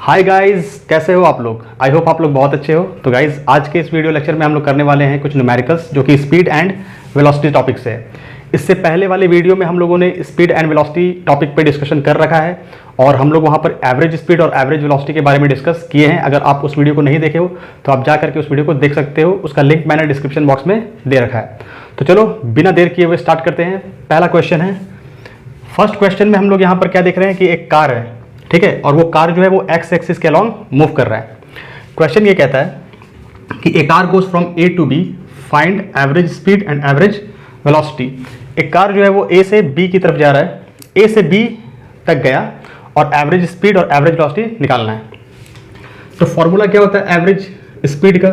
Hi guys, कैसे हो आप लोग। आई होप आप लोग बहुत अच्छे हो। तो गाइस, आज के इस वीडियो लेक्चर में हम लोग करने वाले हैं कुछ न्यूमेरिकल्स जो कि स्पीड एंड वेलोसिटी टॉपिक से है। इससे पहले वाले वीडियो में हम लोगों ने स्पीड एंड वेलोसिटी टॉपिक पे डिस्कशन कर रखा है और हम लोग वहाँ पर एवरेज स्पीड और एवरेज वेलोसिटी के बारे में डिस्कस किए हैं। अगर आप उस वीडियो को नहीं देखे हो तो आप जा करके उस वीडियो को देख सकते हो, उसका लिंक मैंने डिस्क्रिप्शन बॉक्स में दे रखा है। तो चलो बिना देर किए हुए स्टार्ट करते हैं। पहला क्वेश्चन है, फर्स्ट क्वेश्चन में हम लोग यहाँ पर क्या देख रहे हैं कि एक कार है, ठीक है, और वो कार जो है वो एक्स एक्सिस के अलॉन्ग मूव कर रहा है। क्वेश्चन ये कहता है कि A car goes from A to B, find average speed and average velocity. एक कार जो है वो ए से बी की तरफ जा रहा है, ए से बी तक गया और एवरेज स्पीड और एवरेज वेलोसिटी निकालना है। तो फॉर्मूला क्या होता है एवरेज स्पीड का,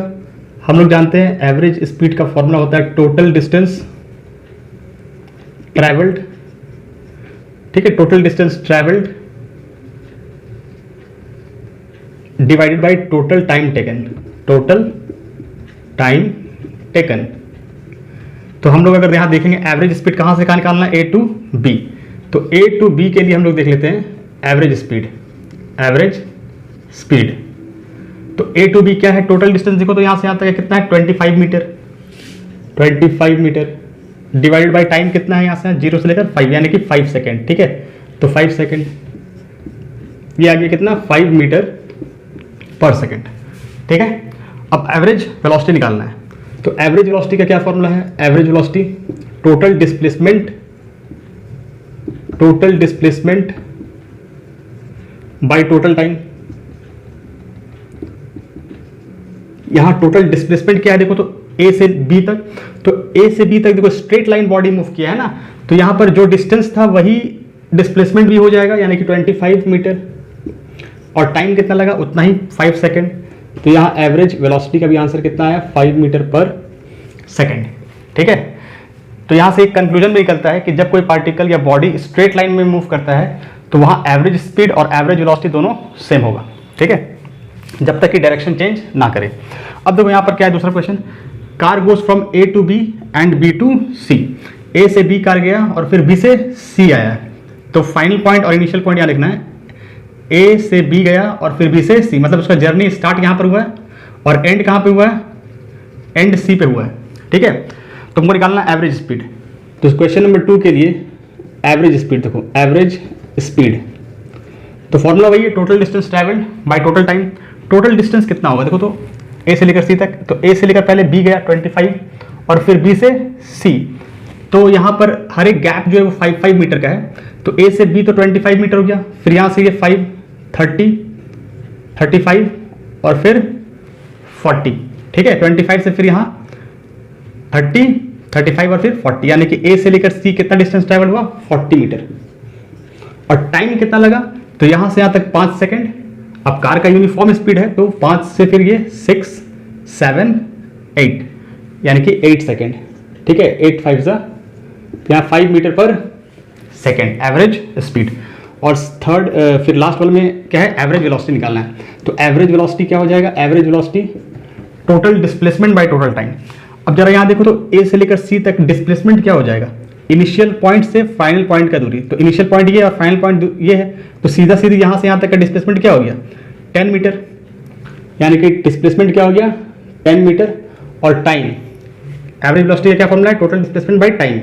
हम लोग जानते हैं एवरेज स्पीड का फॉर्मूला होता है टोटल डिस्टेंस ट्रैवल्ड, ठीक है, total distance travelled divided by total time taken, total time taken. तो हम लोग अगर यहां देखेंगे एवरेज स्पीड कहां से कहां निकालना है, ए टू बी। तो ए टू बी के लिए हम लोग देख लेते हैं एवरेज स्पीड, एवरेज स्पीड। तो ए टू बी क्या है, टोटल डिस्टेंस देखो तो यहां से यहां तक कितना है 25 metre, 25 metre divided by time कितना है, यहां से 0 से लेकर 5 यानी कि 5 सेकेंड, ठीक है। तो 5 सेकेंड, ये आ गया कितना 5 मीटर पर सेकेंड, ठीक है। अब एवरेज वेलोसिटी निकालना है। तो एवरेज वेलोसिटी का क्या फॉर्मूला है, average velocity total displacement, total displacement by total time. यहां टोटल डिस्प्लेसमेंट क्या है देखो, तो ए से बी तक, तो ए से बी तक देखो स्ट्रेट लाइन बॉडी मूव किया है ना, तो यहां पर जो डिस्टेंस था वही डिस्प्लेसमेंट भी हो जाएगा यानी कि 25 मीटर, और टाइम कितना लगा उतना ही 5 सेकेंड। तो यहाँ एवरेज वेलोसिटी का भी आंसर कितना है 5 मीटर पर सेकेंड, ठीक है। तो यहाँ से एक कंक्लूजन भी निकलता है कि जब कोई पार्टिकल या बॉडी स्ट्रेट लाइन में मूव करता है तो वहाँ एवरेज स्पीड और एवरेज वेलोसिटी दोनों सेम होगा, ठीक है, जब तक कि डायरेक्शन चेंज ना करे। अब देखो यहाँ पर क्या है दूसरा question, car goes from A to B and B to C. A से बी कार गया और फिर बी से सी आया। तो फाइनल पॉइंट और इनिशियल पॉइंट यहाँ लिखना है, ए से बी गया और फिर बी से सी, मतलब उसका जर्नी स्टार्ट यहां पर हुआ है और एंड कहां पे हुआ है, एंड सी पे हुआ है, ठीक है। तो हमको निकालना एवरेज स्पीड। तो क्वेश्चन नंबर 2 के लिए एवरेज स्पीड देखो, एवरेज स्पीड तो फॉर्मूला वही है total distance travelled bye total time. Total distance कितना होगा देखो, तो ए से लेकर सी तक, तो ए से लेकर पहले बी गया 25 और फिर बी से सी, तो यहां पर हर एक गैप जो है वो 5 मीटर का है। तो ए से बी तो 25 मीटर हो गया, फिर यहां से ये 5 30 35 और फिर 40, ठीक है। 25 से फिर यहाँ 30 35 और फिर 40, यानी कि ए से लेकर सी कितना डिस्टेंस ट्रैवल हुआ 40 मीटर। और टाइम कितना लगा, तो यहां से यहां तक 5 सेकेंड। अब कार का यूनिफॉर्म स्पीड है तो 5 से फिर ये 6 7 8 यानी कि 8 सेकेंड, ठीक है। 8 5 जा, यहाँ 5 metre per second average speed. और थर्ड फिर लास्ट वाले में क्या है, एवरेज वेलोसिटी निकालना है। तो एवरेज वेलोसिटी क्या हो जाएगा, average velocity total displacement by total time. अब जरा यहाँ देखो तो ए से लेकर सी तक डिस्प्लेसमेंट क्या हो जाएगा, इनिशियल पॉइंट से फाइनल पॉइंट का दूरी। तो इनिशियल पॉइंट ये और फाइनल पॉइंट ये है, तो सीधा सीधी यहाँ से यहाँ तक का डिस्प्लेसमेंट क्या हो गया 10 मीटर, यानी कि डिस्प्लेसमेंट क्या हो गया 10 मीटर। और टाइम, एवरेज वेलोसिटी का क्या फॉर्मूला है, टोटल डिस्प्लेसमेंट बाय टाइम।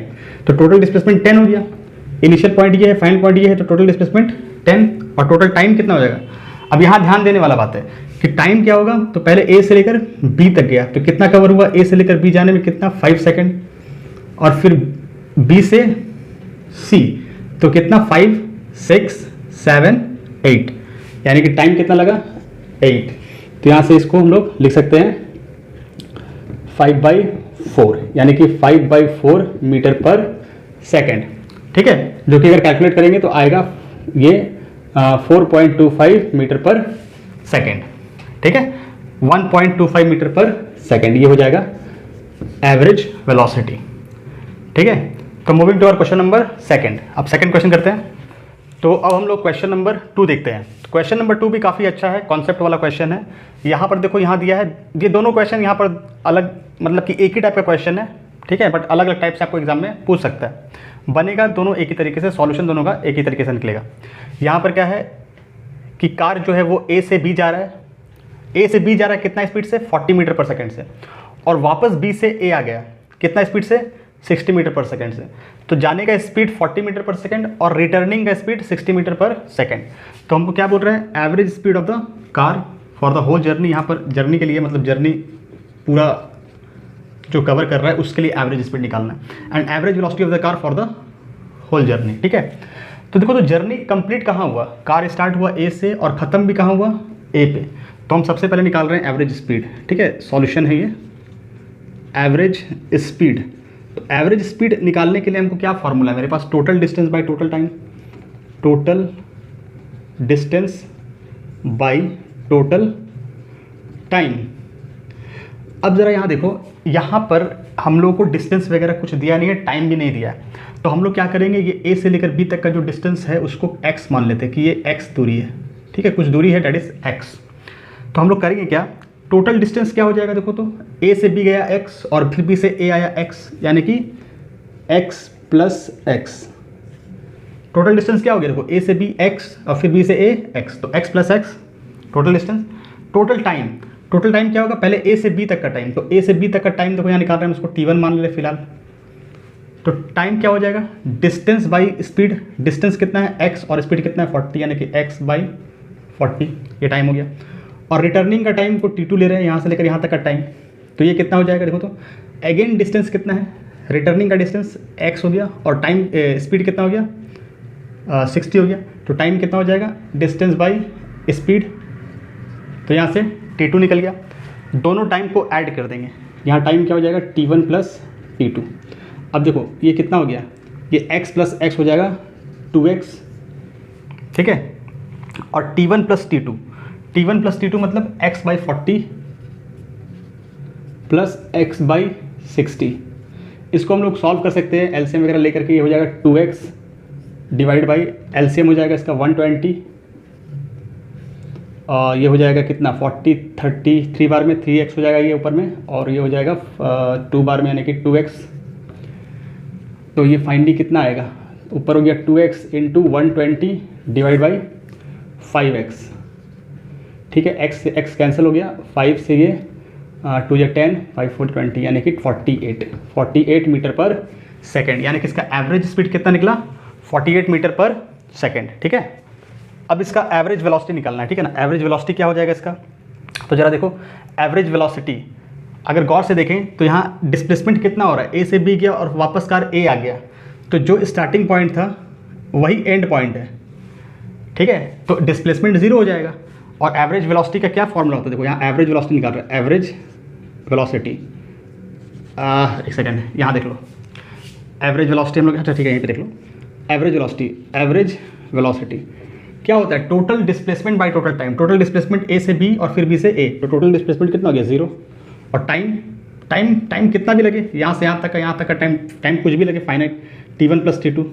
तो टोटल डिस्प्लेसमेंट 10 हो गया, इनिशियल पॉइंट ये है, फाइनल पॉइंट ये है, तो टोटल डिस्प्लेसमेंट 10 और टोटल टाइम कितना हो जाएगा। अब यहाँ ध्यान देने वाला बात है कि टाइम क्या होगा, तो पहले ए से लेकर बी तक गया तो कितना कवर हुआ, ए से लेकर बी जाने में कितना 5 सेकेंड, और फिर बी से सी तो कितना 5 6 7 8 यानी कि टाइम कितना लगा 8। तो यहाँ से इसको हम लोग लिख सकते हैं 5/4 यानी कि 5/4 मीटर पर सेकेंड, ठीक है, जो कि अगर कैलकुलेट करेंगे तो आएगा ये 4.25 मीटर पर सेकेंड, ठीक है, 1.25 मीटर पर सेकेंड, ये हो जाएगा एवरेज वेलोसिटी, ठीक है। तो moving to our question number second. अब सेकंड क्वेश्चन करते हैं। तो अब हम लोग क्वेश्चन नंबर 2 देखते हैं। क्वेश्चन नंबर 2 भी काफ़ी अच्छा है, कॉन्सेप्ट वाला क्वेश्चन है। यहाँ पर देखो, यहाँ दिया है, ये दोनों क्वेश्चन यहाँ पर अलग, मतलब कि एक ही टाइप का क्वेश्चन है, ठीक है, बट अलग अलग टाइप से आपको एग्जाम में पूछ सकता है। बनेगा दोनों एक ही तरीके से, सॉल्यूशन दोनों का एक ही तरीके से निकलेगा। यहाँ पर क्या है कि कार जो है वो ए से बी जा रहा है, ए से बी जा रहा है कितना स्पीड से, 40 मीटर पर सेकेंड से, और वापस बी से ए आ गया कितना स्पीड से, 60 मीटर पर सेकेंड से। तो जाने का स्पीड 40 मीटर पर सेकेंड और रिटर्निंग का स्पीड 60 मीटर पर सेकेंड। तो हमको क्या बोल रहे हैं, average speed of the car for the whole journey. यहाँ पर जर्नी के लिए मतलब जर्नी पूरा जो कवर कर रहा है उसके लिए एवरेज स्पीड निकालना है, and average velocity of the car for the whole journey. ठीक है, तो देखो, तो जर्नी कंप्लीट कहाँ हुआ, कार स्टार्ट हुआ ए से और ख़त्म भी कहाँ हुआ, ए पे। तो हम सबसे पहले निकाल रहे हैं एवरेज स्पीड। ठीक है, सॉल्यूशन है ये एवरेज स्पीड। तो एवरेज स्पीड निकालने के लिए हमको क्या फॉर्मूला है मेरे पास, total distance by total time, total distance by total time. अब ज़रा यहाँ देखो, यहाँ पर हम लोगों को डिस्टेंस वगैरह कुछ दिया नहीं है, टाइम भी नहीं दिया है। तो हम लोग क्या करेंगे, ये ए से लेकर बी तक का जो डिस्टेंस है उसको x मान लेते हैं कि ये x दूरी है। ठीक है, कुछ दूरी है, डेट इज x। तो हम लोग करेंगे क्या, टोटल डिस्टेंस क्या हो जाएगा, देखो तो a से b गया x और फिर b से a आया x, यानी कि x plus x। Total distance क्या हो गया, देखो a से b x और फिर b से a x, तो x plus x total distance. Total time, total time क्या होगा, पहले a से b तक का टाइम, तो a से b तक का टाइम देखो यहाँ निकाल रहे हैं, उसको t1 मान ले फिलहाल। तो टाइम क्या हो जाएगा, डिस्टेंस बाई स्पीड, डिस्टेंस कितना है x और स्पीड कितना है 40, यानी कि x बाई 40, ये टाइम हो गया। और रिटर्निंग का टाइम को t2 ले रहे हैं, यहाँ से लेकर यहाँ तक का टाइम, तो ये कितना हो जाएगा, देखो तो अगेन डिस्टेंस कितना है, रिटर्निंग का डिस्टेंस x हो गया और टाइम स्पीड कितना हो गया 60 हो गया। तो टाइम कितना हो जाएगा, डिस्टेंस बाई स्पीड, तो यहाँ से t2 निकल गया। दोनों टाइम को ऐड कर देंगे, यहाँ टाइम क्या हो जाएगा t1 प्लस t2। अब देखो ये कितना हो गया, ये x प्लस x हो जाएगा 2x। ठीक है, और t1 plus t2, t1 plus t2 मतलब x by 40 plus x by 60। इसको हम लोग सॉल्व कर सकते हैं एलसीएम वगैरह लेकर के, ये हो जाएगा 2x डिवाइड बाई एलसीएम हो जाएगा इसका 120, और ये हो जाएगा कितना 40 30, 3 बार में 3x हो जाएगा ये ऊपर में, और ये हो जाएगा 2 बार में यानी कि 2x। तो ये फाइनली कितना आएगा, ऊपर हो गया 2x into 120 divide by 5x। ठीक है, x से x कैंसिल हो गया, 5 से ये 2 या 10, 5 4 20 यानी कि 48 मीटर पर सेकेंड, यानी कि इसका एवरेज स्पीड कितना निकला 48 मीटर पर सेकेंड। ठीक है, अब इसका एवरेज वेलोसिटी निकालना है। ठीक है ना, एवरेज वेलोसिटी क्या हो जाएगा इसका, तो ज़रा देखो एवरेज वेलोसिटी अगर गौर से देखें तो यहाँ डिस्प्लेसमेंट कितना हो रहा है, ए से बी गया और वापस कार ए आ गया, तो जो स्टार्टिंग पॉइंट था वही एंड पॉइंट है। ठीक है, तो डिस्प्लेसमेंट 0 हो जाएगा। और एवरेज वेलोसिटी का क्या फॉर्मूला होता है, देखो यहाँ एवरेज वेलोसिटी निकाल रहे हैं, एवरेज वेलोसिटी, एक सेकेंड यहाँ देख लो, एवरेज वेलोसिटी हम लोग, अच्छा ठीक है यहीं पे देख लो, एवरेज वेलोसिटी क्या होता है, total displacement by total time. Total displacement A से बी और फिर बी से ए, तो टोटल डिस्प्लेसमेंट कितना हो गया 0। और टाइम कितना भी लगे, यहाँ से यहाँ तक का टाइम कुछ भी लगे फाइनाइट, t1 प्लस t2,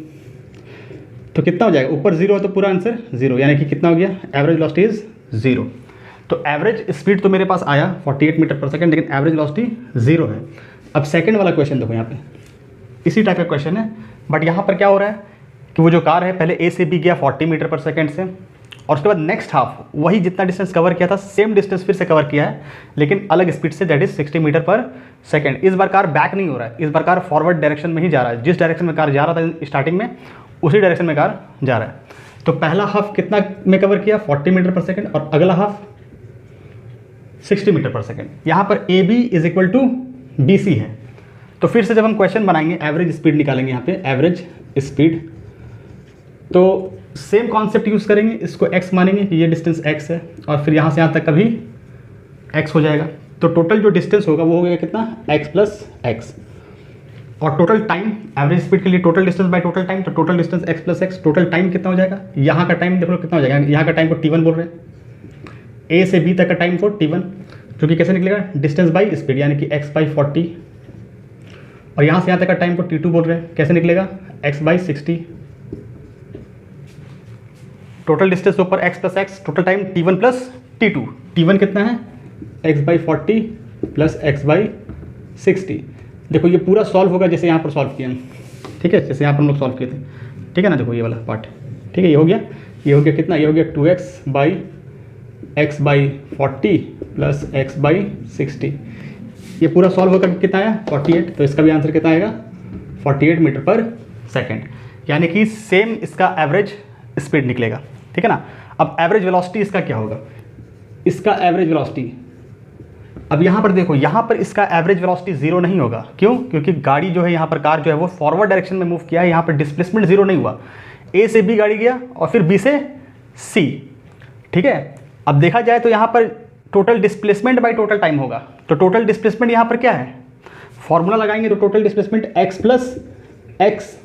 तो कितना हो जाएगा, ऊपर 0 है तो पूरा आंसर 0, यानी कि कितना हो गया, एवरेज वेलोसिटी इज 0। तो एवरेज स्पीड तो मेरे पास आया 48 मीटर पर सेकेंड, लेकिन एवरेज वेलोसिटी 0 है। अब सेकेंड वाला क्वेश्चन देखो, यहाँ पे इसी टाइप का क्वेश्चन है, बट यहाँ पर क्या हो रहा है कि वो जो कार है पहले ए से बी गया 40 मीटर पर सेकेंड से, और उसके बाद नेक्स्ट हाफ वही जितना डिस्टेंस कवर किया था सेम डिस्टेंस फिर से कवर किया है, लेकिन अलग स्पीड से, that is 60 metre per second. इस बार कार बैक नहीं हो रहा है, इस बार कार फॉरवर्ड डायरेक्शन में ही जा रहा है, जिस डायरेक्शन में कार जा रहा था स्टार्टिंग में उसी डायरेक्शन में कार जा रहा है। तो पहला हाफ कितना में कवर किया 40 मीटर पर सेकेंड, और अगला हाफ 60 मीटर पर सेकेंड। यहाँ पर A B is equal to B C है। तो फिर से जब हम क्वेश्चन बनाएंगे एवरेज स्पीड निकालेंगे, यहाँ पे एवरेज स्पीड, तो सेम कॉन्सेप्ट यूज़ करेंगे, इसको x मानेंगे कि ये डिस्टेंस x है, और फिर यहाँ से यहाँ तक का भी x हो जाएगा। तो टोटल जो डिस्टेंस होगा वो हो गया कितना, x प्लस x। और टोटल टाइम, एवरेज स्पीड के लिए total distance by total time, तो total distance x plus x। Total time कितना हो जाएगा, यहाँ का टाइम देख लो कितना हो जाएगा, यहाँ का टाइम को t1 बोल रहे हैं, a से b तक का टाइम को t1, जो कि कैसे निकलेगा, डिस्टेंस बाई स्पीड, यानी कि x बाई 40, और यहाँ से यहाँ तक का टाइम को t2 बोल रहे हैं, कैसे निकलेगा, x बाई 60। टोटल डिस्टेंस ऊपर x plus x, total time t1 plus t2, t1 कितना है x by 40 plus x by 60। देखो ये पूरा सॉल्व होगा जैसे यहाँ पर सॉल्व किया, ठीक है, जैसे यहाँ पर हम लोग सॉल्व किए थे, ठीक है ना, देखो ये वाला पार्ट, ठीक है, ये हो गया। ये हो गया कितना, ये हो गया 2x/x/40 प्लस x/60। ये पूरा सॉल्व होकर कितना आया 48, तो इसका भी आंसर कितना आएगा 48 मीटर पर सेकेंड, यानी कि सेम इसका एवरेज स्पीड निकलेगा, ठीक है ना। अब एवरेज वेलोसिटी इसका क्या होगा, इसका एवरेज वेलोसिटी, अब यहाँ पर देखो, यहाँ पर इसका एवरेज वेलोसिटी जीरो नहीं होगा, क्यों, क्योंकि गाड़ी जो है यहाँ पर कार जो है वो फॉरवर्ड डायरेक्शन में मूव किया है, यहाँ पर डिस्प्लेसमेंट जीरो नहीं हुआ, ए से बी गाड़ी गया और फिर बी से सी, ठीक है। अब देखा जाए तो यहाँ पर total displacement by total time होगा, तो टोटल डिस्प्लेसमेंट यहाँ पर क्या है, फॉर्मूला लगाएंगे तो total displacement x plus x,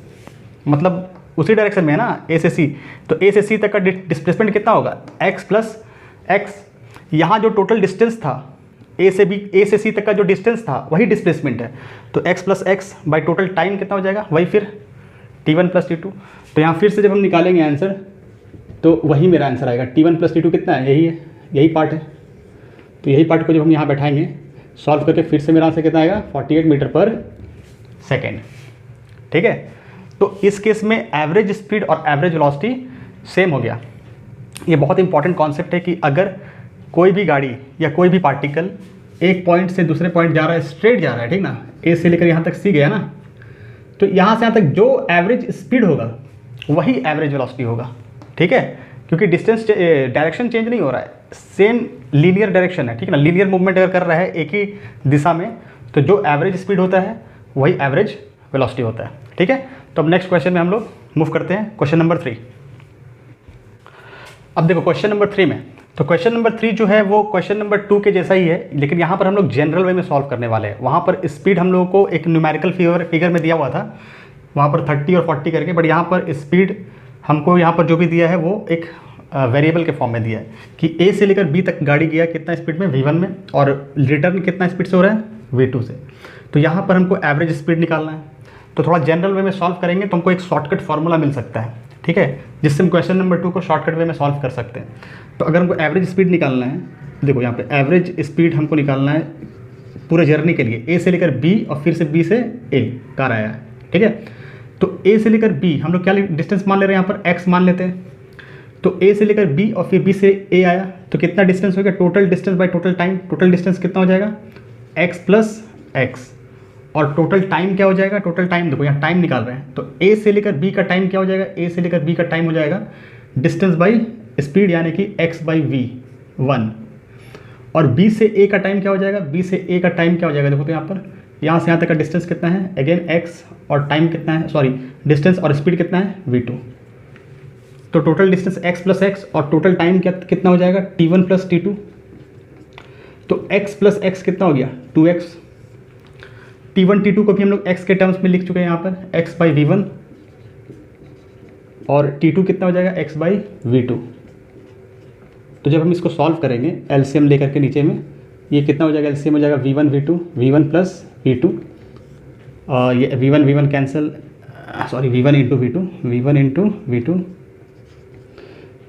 मतलब उसी डायरेक्शन में है ना, ए से सी, तो ए से सी तक का डिस्प्लेसमेंट कितना होगा x प्लस एक्स। यहाँ जो टोटल डिस्टेंस था ए से सी तक का जो डिस्टेंस था वही डिस्प्लेसमेंट है, तो x plus x by total time कितना हो जाएगा, वही फिर t1 प्लस t2। तो यहाँ फिर से जब हम निकालेंगे आंसर तो वही मेरा आंसर आएगा, t1 प्लस t2 कितना है, यही है, यही पार्ट है। तो यही पार्ट को जब हम यहाँ बैठाएंगे सॉल्व करके फिर से मेरा आंसर कितना आएगा 48 मीटर पर सेकेंड, ठीक है। तो इस केस में एवरेज स्पीड और एवरेज वेलोसिटी सेम हो गया। ये बहुत इंपॉर्टेंट कॉन्सेप्ट है कि अगर कोई भी गाड़ी या कोई भी पार्टिकल एक पॉइंट से दूसरे पॉइंट जा रहा है, स्ट्रेट जा रहा है, ठीक ना, ए से लेकर यहाँ तक सी गया ना, तो यहाँ से यहाँ तक जो एवरेज स्पीड होगा वही एवरेज वेलोसिटी होगा, ठीक है, क्योंकि डिस्टेंस डायरेक्शन चेंज नहीं हो रहा है, सेम लीनियर डायरेक्शन है, ठीक है ना। लीनियर मूवमेंट अगर कर रहा है एक ही दिशा में तो जो एवरेज स्पीड होता है वही एवरेज वेलोसिटी होता है, ठीक है। तो अब नेक्स्ट क्वेश्चन में हम लोग मूव करते हैं, क्वेश्चन नंबर 3। अब देखो क्वेश्चन नंबर 3 में, तो क्वेश्चन नंबर 3 जो है वो क्वेश्चन नंबर 2 के जैसा ही है, लेकिन यहाँ पर हम लोग जनरल वे में सॉल्व करने वाले हैं। वहाँ पर स्पीड हम लोगों को एक न्यूमेरिकल फिगर में दिया हुआ था, वहाँ पर 30 और 40 करके, बट यहाँ पर स्पीड हमको यहाँ पर जो भी दिया है वो एक वेरिएबल के फॉर्म में दिया है कि ए से लेकर बी तक गाड़ी गया कितना स्पीड में, v1 में, और रिटर्न कितना स्पीड से हो रहा है, v2 से। तो यहाँ पर हमको एवरेज स्पीड निकालना है, तो थोड़ा जनरल वे में सॉल्व करेंगे तो हमको एक शॉर्टकट फार्मूला मिल सकता है, ठीक है, जिससे हम क्वेश्चन नंबर 2 को शॉर्टकट वे में सॉल्व कर सकते हैं। तो अगर हमको एवरेज स्पीड निकालना है, देखो यहाँ पे एवरेज स्पीड हमको निकालना है पूरे जर्नी के लिए, ए से लेकर बी और फिर से बी से ए कार आया है, ठीक है। तो ए से लेकर बी हम लोग क्या डिस्टेंस मान ले रहे हैं, यहाँ पर एक्स मान लेते हैं। तो ए से लेकर बी और फिर बी से ए आया, तो कितना डिस्टेंस हो गया, total distance by total time, total distance कितना हो जाएगा एक्स प्लस एक्स, और टोटल टाइम क्या हो जाएगा, टोटल टाइम देखो यहाँ टाइम निकाल रहे हैं, तो ए से लेकर बी का टाइम क्या हो जाएगा, ए से लेकर बी का टाइम हो जाएगा डिस्टेंस बाई स्पीड, यानी कि x बाई वी 1, और b से a का टाइम क्या हो जाएगा, b से a का टाइम क्या हो जाएगा, देखो तो यहाँ से यहाँ तक का डिस्टेंस कितना है, अगेन x और टाइम कितना है, सॉरी डिस्टेंस और स्पीड कितना है v2। तो total distance x plus x और टोटल टाइम कितना हो जाएगा t1 प्लस t2। तो x प्लस एक्स कितना हो गया 2x, t1 t2 को भी हम लोग x के टर्म्स में लिख चुके हैं यहाँ पर x बाई v1, और t2 कितना हो जाएगा x बाई v2। तो जब हम इसको सॉल्व करेंगे एलसीएम लेकर के नीचे में, ये कितना हो जाएगा, एलसीएम हो जाएगा v1 v2, v1 plus v2, ये v1 cancel, sorry v1 into v2,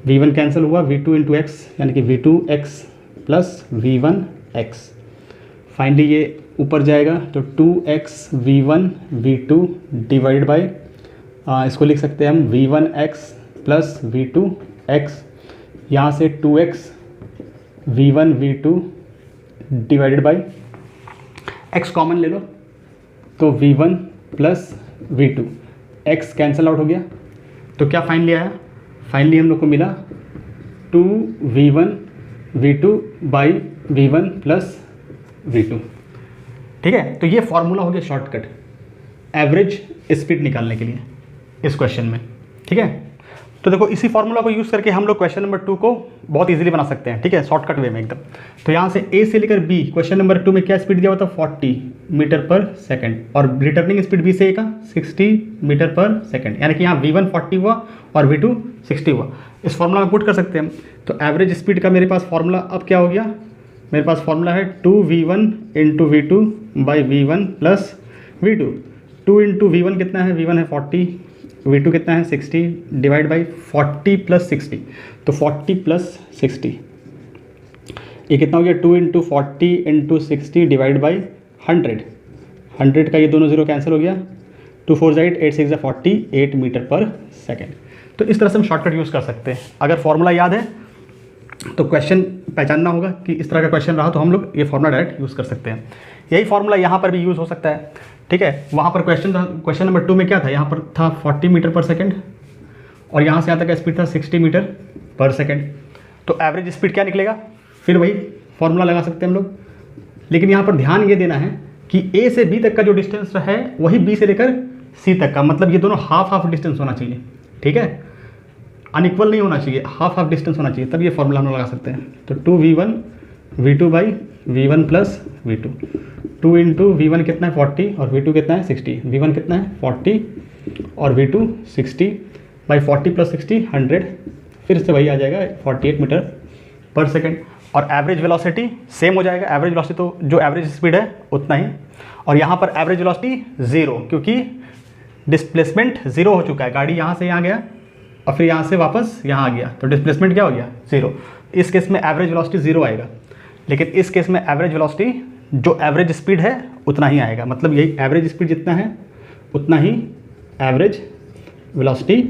v1 cancel हुआ, v2 इंटू एक्स, यानी कि v2x प्लस v1x। फाइनली ये ऊपर जाएगा तो 2x v1 v2 divide by, इसको लिख सकते हैं हम v1x प्लस v2x, यहाँ से 2x v1 v2 divided by x common ले लो, तो v1 plus v2, x cancel out हो गया, तो क्या फाइनली आया, फाइनली हम लोग को मिला 2v1 v2 by v1 plus v2, ठीक है। तो ये फॉर्मूला हो गया शॉर्टकट एवरेज स्पीड निकालने के लिए इस क्वेश्चन में, ठीक है। तो देखो इसी फॉर्मूला को यूज़ करके हम लोग क्वेश्चन नंबर 2 को बहुत इजीली बना सकते हैं, ठीक है, शॉर्टकट वे में एकदम। तो यहाँ से ए से लेकर बी, क्वेश्चन नंबर 2 में क्या स्पीड दिया हुआ था 40 मीटर पर सेकंड, और रिटर्निंग स्पीड बी से ए का 60 मीटर पर सेकंड, यानी कि यहाँ v1 40 हुआ और v2 60 हुआ। इस फॉर्मूला में पुट कर सकते हैं हम। तो एवरेज स्पीड का मेरे पास फॉर्मूला अब क्या हो गया, मेरे पास फॉर्मूला है 2v1 into v2 by v1 plus v2। 2 into v1 कितना है, v1 है 40, v2 कितना है 60, डिवाइड बाई 40 प्लस 60, तो 40 प्लस 60 ये कितना हो गया, 2 इंटू 40 इंटू 60 डिवाइड बाई 100 का ये दोनों जीरो कैंसिल हो गया, 2 4 8 8 6 48 मीटर पर सेकेंड। तो इस तरह से हम शॉर्टकट यूज़ कर सकते हैं। अगर फॉर्मूला याद है तो क्वेश्चन पहचानना होगा कि इस तरह का क्वेश्चन रहा तो हम लोग ये फॉर्मूला डायरेक्ट यूज़ कर सकते हैं। यही फॉर्मूला यहाँ पर भी यूज़ हो सकता है, ठीक है। वहाँ पर क्वेश्चन नंबर 2 में क्या था, यहाँ पर था 40 मीटर पर सेकेंड और यहाँ से यहाँ तक का स्पीड था 60 मीटर पर सेकेंड। तो एवरेज स्पीड क्या निकलेगा, फिर वही फॉर्मूला लगा सकते हैं हम लोग। लेकिन यहाँ पर ध्यान ये देना है कि ए से बी तक का जो डिस्टेंस है वही बी से लेकर सी तक का, मतलब ये दोनों हाफ हाफ डिस्टेंस होना चाहिए, ठीक है। अनइक्वल नहीं होना चाहिए, हाफ हाफ डिस्टेंस होना चाहिए, तब ये फॉर्मूला हम लोग लगा सकते हैं। तो 2v1 v2 by v1 plus v2, 2 into v1 कितना है 40 और v2 कितना है 60, v1 कितना है 40 और v2 60 बाई 40 प्लस 60 100, फिर से वही आ जाएगा 48 मीटर पर सेकेंड। और एवरेज वेलोसिटी सेम हो जाएगा, एवरेज वेलोसिटी तो जो एवरेज स्पीड है उतना ही, और यहाँ पर एवरेज वेलोसिटी 0, क्योंकि डिस्प्लेसमेंट 0 हो चुका है, गाड़ी यहाँ से यहाँ गया और फिर यहाँ से वापस यहाँ आ गया, तो डिस्प्लेसमेंट क्या हो गया 0। इस केस में एवरेज वेलोसिटी 0 आएगा, लेकिन इस केस में एवरेज वेलोसिटी जो एवरेज स्पीड है उतना ही आएगा, मतलब यही एवरेज स्पीड जितना है उतना ही एवरेज वेलोसिटी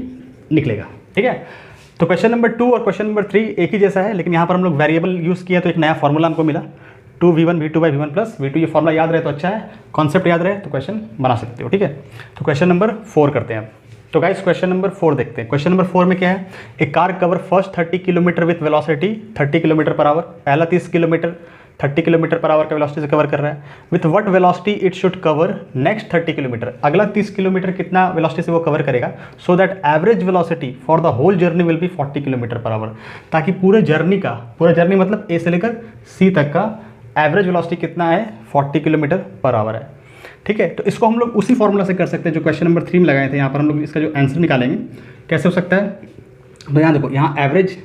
निकलेगा, ठीक है। तो क्वेश्चन नंबर 2 और क्वेश्चन नंबर 3 एक ही जैसा है, लेकिन यहाँ पर हम लोग वेरिएबल यूज़ किया तो एक नया फॉर्मूला हमको मिला 2v1 v2 by v1 plus v2। ये फॉर्मूला याद रहे तो अच्छा है, कॉन्सेप्ट याद रहे तो क्वेश्चन बना सकते हो, ठीक है। तो क्वेश्चन नंबर 4 करते हैं अब। तो गाइस क्वेश्चन नंबर 4 देखते हैं। क्वेश्चन नंबर 4 में क्या है, a car cover first 30 kilometre with velocity 30 kilometre per hour. पहला 30 किलोमीटर 30 किलोमीटर पर आवर का वेलोसिटी से कवर कर रहा है। With what velocity it should cover next 30 kilometre, अगला 30 किलोमीटर कितना वेलोसिटी से वो कवर करेगा, so that average velocity for the whole journey will be 40 kilometre per hour. ताकि पूरे जर्नी मतलब ए से लेकर सी तक का एवरेज वेलोसिटी कितना है 40 किलोमीटर पर आवर है, ठीक है। तो इसको हम लोग उसी फॉर्मूला से कर सकते हैं जो क्वेश्चन नंबर 3 में लगाए थे। यहाँ पर हम लोग इसका जो आंसर निकालेंगे कैसे हो सकता है, तो यहाँ देखो, यहाँ एवरेज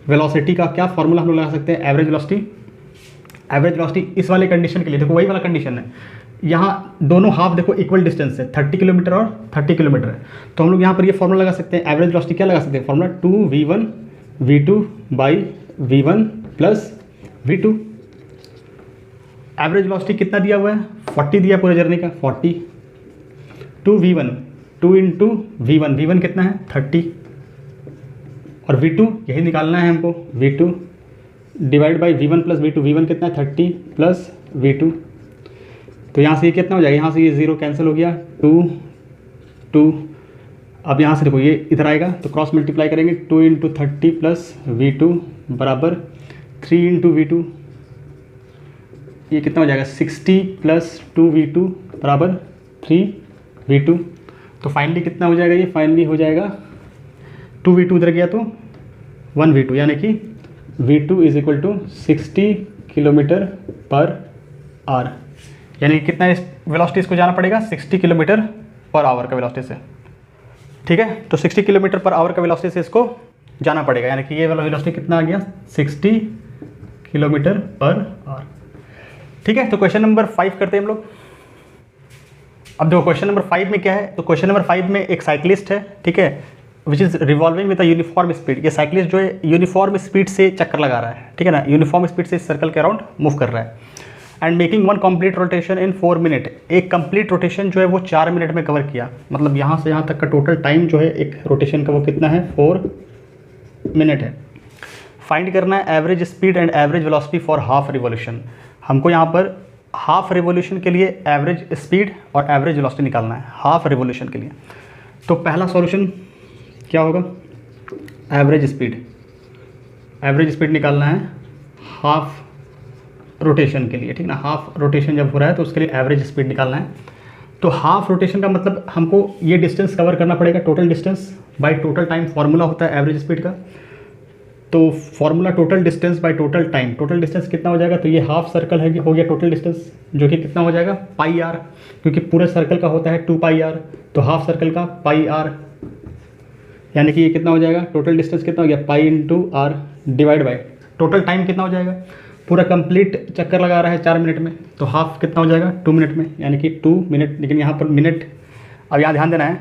वेलोसिटी का क्या फॉर्मूला हम लोग लगा सकते हैं, एवरेज वेलोसिटी इस वाले कंडीशन के लिए देखो वही वाला कंडीशन है, यहाँ दोनों हाफ देखो इक्वल डिस्टेंस है, 30 किलोमीटर और 30 किलोमीटर है। तो हम लोग यहाँ पर ये फॉर्मूला लगा सकते हैं, एवरेज वेलोसिटी क्या लगा सकते हैं, formula 2v1 v2 by v1 plus v2। Average velocity कितना दिया हुआ है 40 दिया पूरे जर्नी का 40, 2v1 2 इंटू v1 कितना है 30 और v2 यही निकालना है हमको, v2 divide by v1 plus v1 कितना है 30 प्लस v2। तो यहाँ से ये कितना हो जाएगा, यहाँ से ये 0 कैंसिल हो गया, 2। अब यहाँ से देखो ये इधर आएगा तो क्रॉस मल्टीप्लाई करेंगे, 2 इंटू 30 प्लस v2 बराबर 3 इंटू v2, ये कितना हो जाएगा 60 प्लस 2v2 बराबर 3v2। तो फाइनली कितना हो जाएगा, ये फाइनली हो जाएगा 2v2 उधर गया तो 1v2, यानी कि v2 is equal to 60 kilometre per hour. यानी कितना वेलोसिटी इसको जाना पड़ेगा 60 किलोमीटर पर आवर का वेलोसिटी से, ठीक है। तो 60 किलोमीटर पर आवर का वेलोसिटी से इसको जाना पड़ेगा, यानी कि ये वाला वेलोसिटी कितना आ गया 60 किलोमीटर पर आवर, ठीक है। तो क्वेश्चन नंबर 5 करते हैं हम लोग। अब देखो क्वेश्चन नंबर 5 में क्या है, तो क्वेश्चन नंबर 5 में एक साइक्लिस्ट है, ठीक है, which is revolving with a uniform speed. ये साइक्लिस्ट जो है यूनिफॉर्म स्पीड से चक्कर लगा रहा है, ठीक है ना, यूनिफॉर्म स्पीड से इस सर्कल के अराउंड मूव कर रहा है। And making 1 complete rotation in 4 minute. एक कंप्लीट रोटेशन जो है वो 4 मिनट में कवर किया, मतलब यहाँ से यहाँ तक का टोटल टाइम जो है एक रोटेशन का वो कितना है 4 मिनट है। फाइंड करना है average speed and average velocity for half revolution. हमको यहाँ पर हाफ रिवॉल्यूशन के लिए एवरेज स्पीड और एवरेज वेलोसिटी निकालना है हाफ रिवॉल्यूशन के लिए। तो पहला सॉल्यूशन क्या होगा, एवरेज स्पीड निकालना है हाफ रोटेशन के लिए, ठीक ना। हाफ रोटेशन जब हो रहा है तो उसके लिए एवरेज स्पीड निकालना है। तो हाफ रोटेशन का मतलब हमको ये डिस्टेंस कवर करना पड़ेगा, total distance by total time formula होता है एवरेज स्पीड का। तो formula total distance by total time, total distance कितना हो जाएगा, तो ये हाफ सर्कल है कि हो गया टोटल डिस्टेंस, जो कि कितना हो जाएगा पाई आर, क्योंकि पूरे सर्कल का होता है 2 पाई आर, तो हाफ सर्कल का पाई आर, यानी कि ये कितना हो जाएगा टोटल डिस्टेंस कितना हो गया pi into r divide by total time कितना हो जाएगा, पूरा कंप्लीट चक्कर लगा रहा है 4 मिनट में, तो हाफ कितना हो जाएगा 2 मिनट में, यानी कि 2 मिनट। लेकिन यहाँ पर मिनट, अब यहाँ ध्यान देना है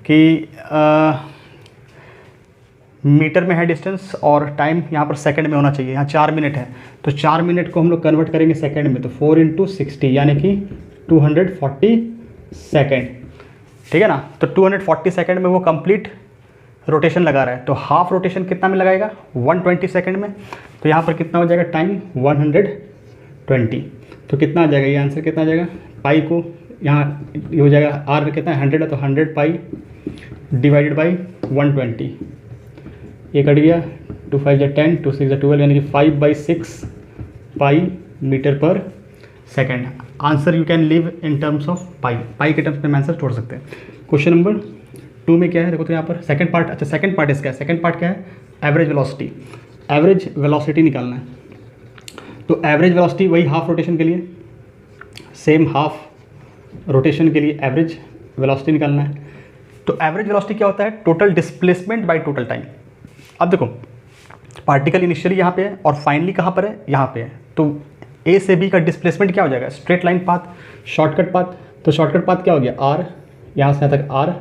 कि मीटर में है डिस्टेंस और टाइम यहाँ पर सेकंड में होना चाहिए। यहाँ 4 मिनट है तो 4 मिनट को हम लोग कन्वर्ट करेंगे सेकंड में, तो 4 इंटू 60 यानी कि 240 सेकंड, ठीक है ना। तो 240 सेकंड में वो कंप्लीट रोटेशन लगा रहा है, तो हाफ रोटेशन कितना में लगाएगा, 120 सेकंड में। तो यहाँ पर कितना हो जाएगा टाइम, 120। तो कितना आ जाएगा, ये आंसर कितना आ जाएगा, पाई को यहाँ ये हो जाएगा, आर कितना है 100 है, तो 100 पाई डिवाइडेड बाई 120, ये कट गया, 2 5 जा 10, 2 6 जा 12, यानी कि 5/6 pi metre per second. Answer you can leave in terms of pi, pi के टर्म्स में आंसर छोड़ सकते हैं। क्वेश्चन नंबर 2 में क्या है देखो, तो यहाँ पर सेकंड पार्ट, अच्छा सेकंड पार्ट इसका है, सेकंड पार्ट क्या है, एवरेज वेलोसिटी। एवरेज वेलोसिटी निकालना है, तो एवरेज वेलोसिटी वही हाफ रोटेशन के लिए, सेम हाफ रोटेशन के लिए एवरेज वेलोसिटी निकालना है। तो एवरेज वेलोसिटी क्या होता है, total displacement by total time. अब देखो पार्टिकल इनिशियली यहाँ पे है और फाइनली कहाँ पर है, यहाँ पे है, तो ए से बी का डिस्प्लेसमेंट क्या हो जाएगा, straight line path, shortcut path. तो शॉर्टकट पाथ क्या हो गया, आर, यहाँ से यहाँ तक आर,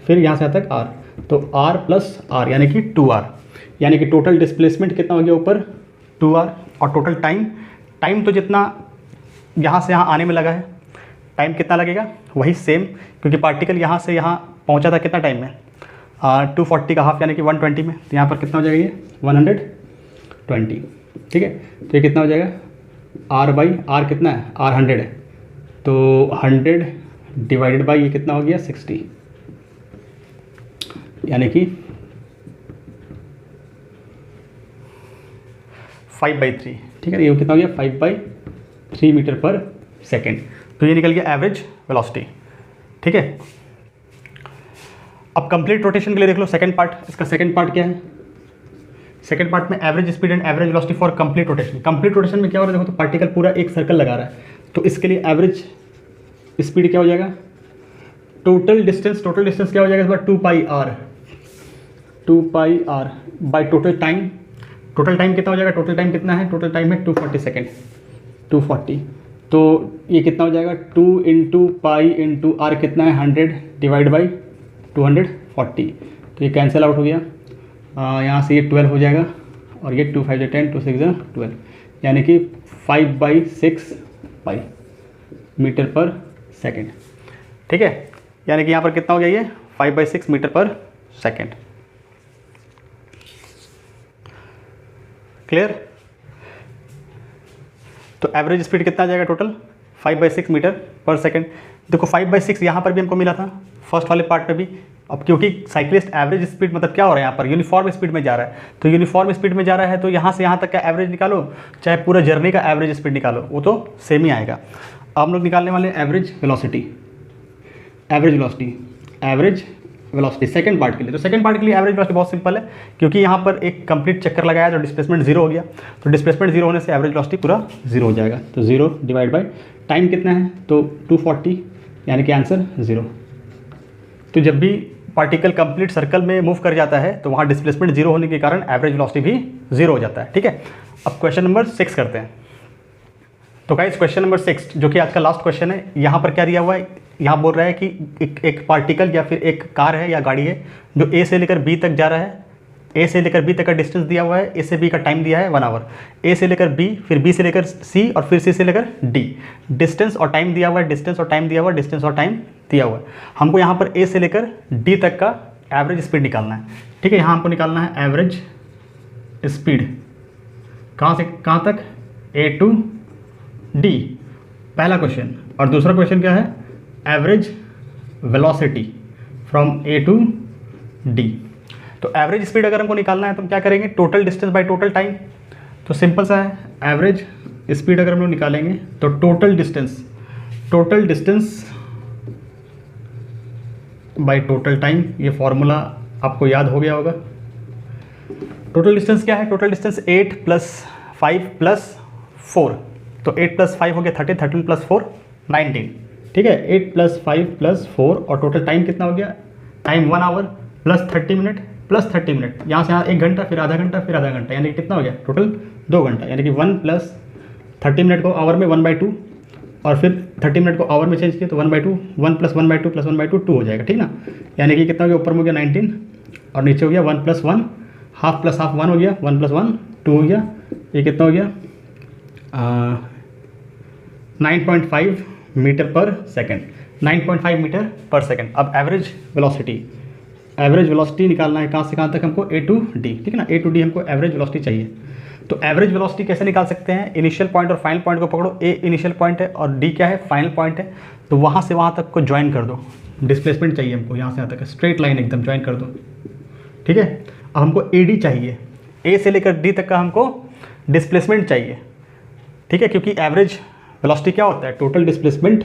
फिर यहाँ से यहाँ तक आर, तो आर प्लस आर यानी कि 2r, यानी कि टोटल डिस्प्लेसमेंट कितना हो गया ऊपर 2r, और टोटल टाइम तो जितना यहाँ से यहाँ आने में लगा है, टाइम कितना लगेगा वही सेम, क्योंकि पार्टिकल यहाँ से यहाँ पहुँचा था कितना टाइम में, 240 का हाफ यानी कि 120 में, तो यहाँ पर कितना हो जाएगा ये 120, ठीक है। तो ये कितना हो जाएगा, आर बाई आर कितना है, आर 100 है, तो 100 डिवाइडेड बाई ये कितना हो गया 60, यानी कि 5/3, ठीक है। ये कितना हो गया 5/3 मीटर पर सेकेंड। तो ये निकल गया एवरेज वेलोसिटी, ठीक है। अब कंप्लीट रोटेशन के लिए देख लो सेकंड पार्ट, इसका सेकंड पार्ट क्या है, सेकंड पार्ट में average speed and average velocity for complete rotation. Complete rotation में क्या हो रहा है देखो, तो पार्टिकल पूरा एक सर्कल लगा रहा है, तो इसके लिए एवरेज स्पीड क्या हो जाएगा, टोटल डिस्टेंस क्या हो जाएगा इस बार 2 pi r by total time. Total time कितना हो जाएगा, टोटल टाइम कितना है, टोटल टाइम है 240 सेकेंड, 240, तो ये कितना हो जाएगा 2 इंटू पाई इंटू आर कितना है 100 डिवाइड बाई 240, तो ये कैंसिल आउट हो गया, यहाँ से ये 12 हो जाएगा, और ये 2 5 10, 2 6 12, यानी कि 5/6 पाई मीटर पर सेकेंड, ठीक है। यानी कि यहाँ पर कितना हो गया, ये 5/6 मीटर पर सेकेंड, क्लियर। तो एवरेज स्पीड कितना आ जाएगा टोटल 5/6 मीटर पर सेकेंड। देखो 5/6 यहाँ पर भी हमको मिला था फर्स्ट वाले पार्ट में भी। अब क्योंकि साइक्लिस्ट एवरेज स्पीड मतलब क्या हो रहा है, यहाँ पर यूनिफॉर्म स्पीड में जा रहा है, तो यूनिफॉर्म स्पीड में जा रहा है, तो यहाँ से यहाँ तक का एवरेज निकालो, चाहे पूरा जर्नी का एवरेज स्पीड निकालो, वो तो सेम ही आएगा। अब हम लोग निकालने वाले average velocity, average velocity second part के लिए। तो सेकंड पार्ट के लिए एवरेज वेलोसिटी बहुत सिंपल है, क्योंकि यहाँ पर एक कंप्लीट चक्कर लगाया तो डिस्प्लेसमेंट 0 हो गया, तो डिस्प्लेसमेंट 0 होने से एवरेज वेलोसिटी पूरा 0 हो जाएगा। तो 0 डिवाइड बाई टाइम कितना है, तो 240, यानी कि आंसर 0। तो जब भी पार्टिकल कंप्लीट सर्कल में मूव कर जाता है तो वहाँ डिस्प्लेसमेंट 0 होने के कारण एवरेज वेलोसिटी भी 0 हो जाता है, ठीक है। अब क्वेश्चन नंबर 6 करते हैं। तो गाइस क्वेश्चन नंबर 6 जो कि आज का लास्ट क्वेश्चन है, यहाँ पर क्या दिया हुआ है, यहाँ बोल रहा है कि एक पार्टिकल या फिर एक कार है या गाड़ी है जो ए से लेकर बी तक जा रहा है, ए से लेकर बी तक का डिस्टेंस दिया हुआ है, ए से बी का टाइम दिया है 1 आवर, ए से लेकर बी, फिर बी से लेकर सी, और फिर सी से लेकर डी। डिस्टेंस और टाइम दिया हुआ है, डिस्टेंस और टाइम दिया हुआ है, डिस्टेंस और टाइम दिया हुआ है। हमको यहाँ पर ए से लेकर डी तक का एवरेज स्पीड निकालना है, ठीक है। यहाँ हमको निकालना है एवरेज स्पीड, कहाँ से कहाँ तक, ए टू डी, पहला क्वेश्चन। और दूसरा क्वेश्चन क्या है, average velocity from A to D. तो एवरेज स्पीड अगर हमको निकालना है तो हम क्या करेंगे, total distance by total time. तो सिंपल सा है, एवरेज स्पीड अगर हम लोग निकालेंगे तो total distance by total time, ये फॉर्मूला आपको याद हो गया होगा। टोटल डिस्टेंस क्या है, टोटल डिस्टेंस 8 + 5 + 4, तो 8 + 5 हो गया 30, 13 + 4 19, ठीक है। 8 + 5 + 4, और टोटल टाइम कितना हो गया, टाइम 1 आवर + 30 मिनट + 30 मिनट, यहाँ से यहाँ 1 घंटा, फिर आधा घंटा, फिर आधा घंटा, यानी कि कितना हो गया टोटल 2 घंटा, यानी कि 1 + 30 मिनट को आवर में 1/2, और फिर 30 मिनट को आवर में चेंज किया तो 1/2, 1 + 1/2 + 1/2 2 हो जाएगा, ठीक ना। यानी कि कितना हो गया, ऊपर में हो गया 19 और नीचे हो गया 1 + 1, हाफ प्लस हाफ 1 हो गया, 1 + 1 2 हो गया, ये कितना हो गया 9.5 metre per second, 9.5 metre per second. अब एवरेज वेलोसिटी एवरेज वेलोसिटी निकालना है, कहाँ से कहाँ तक हमको, ए टू डी, ठीक है ना, ए टू डी हमको एवरेज वेलोसिटी चाहिए। तो एवरेज वेलोसिटी कैसे निकाल सकते हैं, इनिशियल पॉइंट और फाइनल पॉइंट को पकड़ो, ए इनिशियल पॉइंट है और डी क्या है, फाइनल पॉइंट है, तो वहाँ से वहाँ तक को ज्वाइन कर दो, डिस्प्लेसमेंट चाहिए हमको यहाँ से यहाँ तक, स्ट्रेट लाइन एकदम ज्वाइन कर दो, ठीक है। अब हमको ए डी चाहिए, ए से लेकर डी तक का हमको डिस्प्लेसमेंट चाहिए, ठीक है, क्योंकि एवरेज वेलोसिटी क्या होता है, total displacement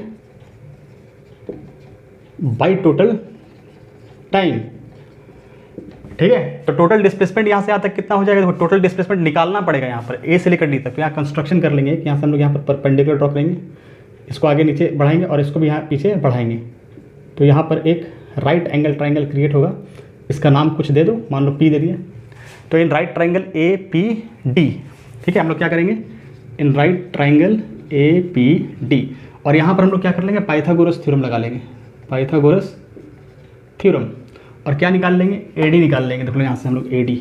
by total time, ठीक है। तो टोटल डिस्प्लेसमेंट यहाँ से यहाँ तक कितना हो जाएगा, देखो टोटल डिस्प्लेसमेंट निकालना पड़ेगा यहाँ पर ए से लेकर डी तक। तो यहाँ कंस्ट्रक्शन कर लेंगे कि यहाँ से हम लोग यहाँ पर परपेंडिकुलर ड्रॉ करेंगे, इसको आगे नीचे बढ़ाएंगे और इसको भी यहाँ पीछे बढ़ाएंगे। तो यहाँ पर एक राइट एंगल ट्राइंगल क्रिएट होगा, इसका नाम कुछ दे दो, मान लो पी दे दिया। तो in right triangle A P D, ठीक है, हम लोग क्या करेंगे, in right triangle A P D, और यहाँ पर हम लोग क्या कर लेंगे, पाइथागोरस थ्योरम लगा लेंगे, पाइथागोरस थ्योरम, और क्या निकाल लेंगे, ए डी निकाल लेंगे। देखो यहाँ से हम लोग ए डी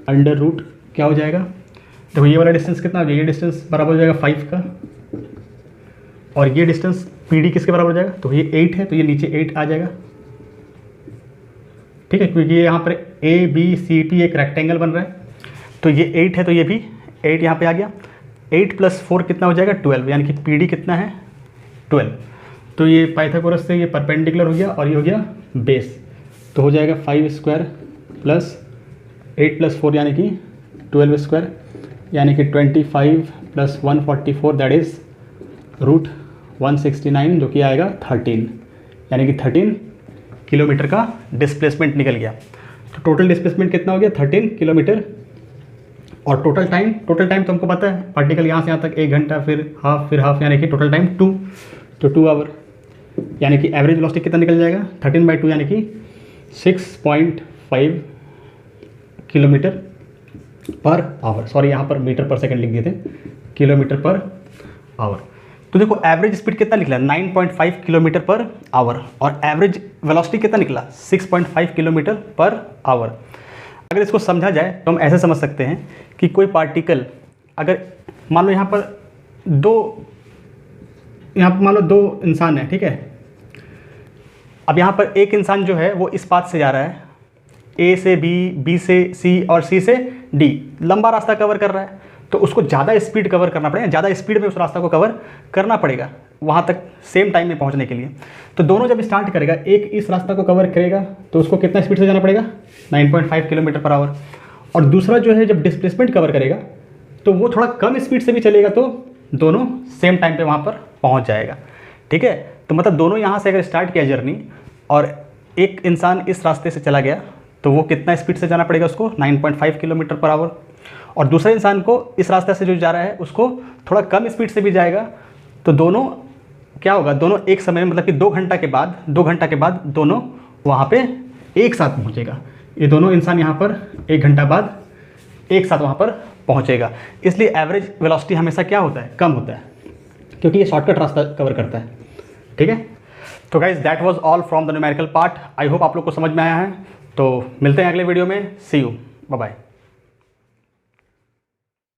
अंडर रूट क्या हो जाएगा, देखो ये वाला डिस्टेंस कितना हो जाएगा, ये डिस्टेंस बराबर हो जाएगा 5 का, और ये डिस्टेंस पी डी किसके बराबर हो जाएगा, तो ये 8 है, तो ये नीचे 8 आ जाएगा, ठीक है, क्योंकि ये यहाँ पर ए बी सी टी एक रेक्टेंगल बन रहा है, तो ये 8 है, तो ये भी 8 यहाँ पे आ गया। 8 + 4 कितना हो जाएगा, 12, यानी कि पी डी कितना है, 12। तो ये पाइथागोरस से ये परपेंडिकुलर हो गया और ये हो गया बेस, तो हो जाएगा 5² + 8 + 4 यानी कि 12², यानी कि 25 + 144 दैट इज़ √169, जो कि आएगा 13, यानी कि 13 किलोमीटर का डिस्प्लेसमेंट निकल गया। तो टोटल डिस्प्लेसमेंट कितना हो गया, 13 किलोमीटर। और टोटल टाइम तो हमको पता है, पार्टिकल यहाँ से यहाँ तक 1 घंटा, फिर हाफ, यानी कि टोटल टाइम 2, तो 2 आवर, यानी कि एवरेज वेलोसिटी कितना निकल जाएगा, 13/2 यानी कि 6.5 किलोमीटर पर आवर, सॉरी यहाँ पर मीटर पर सेकंड लिख दिए थे, किलोमीटर पर आवर। तो देखो एवरेज स्पीड कितना निकला, 9.5 किलोमीटर पर आवर, और एवरेज वेलोसिटी कितना निकला, 6.5 किलोमीटर पर आवर। अगर इसको समझा जाए तो हम ऐसे समझ सकते हैं कि कोई पार्टिकल, अगर मान लो यहाँ पर मान लो 2 इंसान है, ठीक है। अब यहाँ पर एक इंसान जो है वो इस पाथ से जा रहा है, ए से बी, बी से सी और सी से डी, लंबा रास्ता कवर कर रहा है, तो उसको ज़्यादा स्पीड कवर करना पड़ेगा, ज़्यादा स्पीड में उस रास्ता को कवर करना पड़ेगा वहाँ तक सेम टाइम में पहुँचने के लिए। तो दोनों जब स्टार्ट करेगा, एक इस रास्ता को कवर करेगा तो उसको कितना स्पीड से जाना पड़ेगा, 9.5 किलोमीटर पर आवर, और दूसरा जो है जब डिस्प्लेसमेंट कवर करेगा तो वो थोड़ा कम स्पीड से भी चलेगा, तो दोनों सेम टाइम पे वहाँ पर पहुँच जाएगा, ठीक है। तो मतलब दोनों यहाँ से अगर स्टार्ट किया जर्नी और एक इंसान इस रास्ते से चला गया तो वो कितना स्पीड से जाना पड़ेगा उसको, 9.5 किलोमीटर पर आवर, और दूसरे इंसान को इस रास्ते से जो जा रहा है उसको थोड़ा कम स्पीड से भी जाएगा, तो दोनों क्या होगा, दोनों एक समय में, मतलब कि 2 घंटा के बाद दोनों वहाँ पे एक साथ पहुँचेगा। ये दोनों इंसान यहाँ पर 1 घंटा बाद एक साथ वहाँ पर पहुँचेगा। इसलिए एवरेज वेलोसिटी हमेशा क्या होता है, कम होता है, क्योंकि ये शॉर्टकट रास्ता कवर करता है, ठीक है। तो guys that was all from the numerical part. I hope आप लोग को समझ में आया है। तो मिलते हैं अगले वीडियो में, सी यू, बाय बाय।